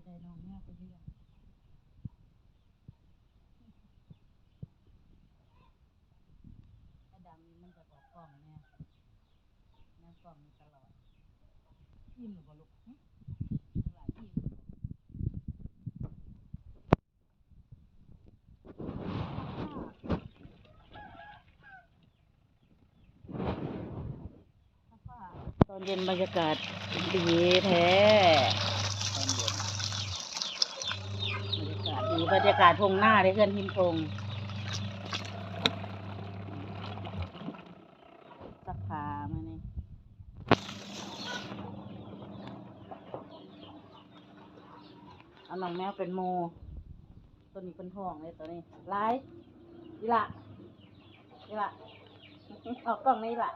ได้น้องแม่ไปเรียนถ้าดำมันจะออกกล่องแน่แน่กล่องมีตลอดอิ่มหรือเปล่าลูกหลายอิ่มตอนเย็นบรรยากาศดีแท้ตอนเย็นบรรยากาศทงหน้าได้เพื่อนพิมพ์ทงสักขามานี่เอาน้องแมวเป็นโมตัวนี้เป็นท้องเลยตัวนี้ลายนี่ละนี่ละออกกล้องนี่ละ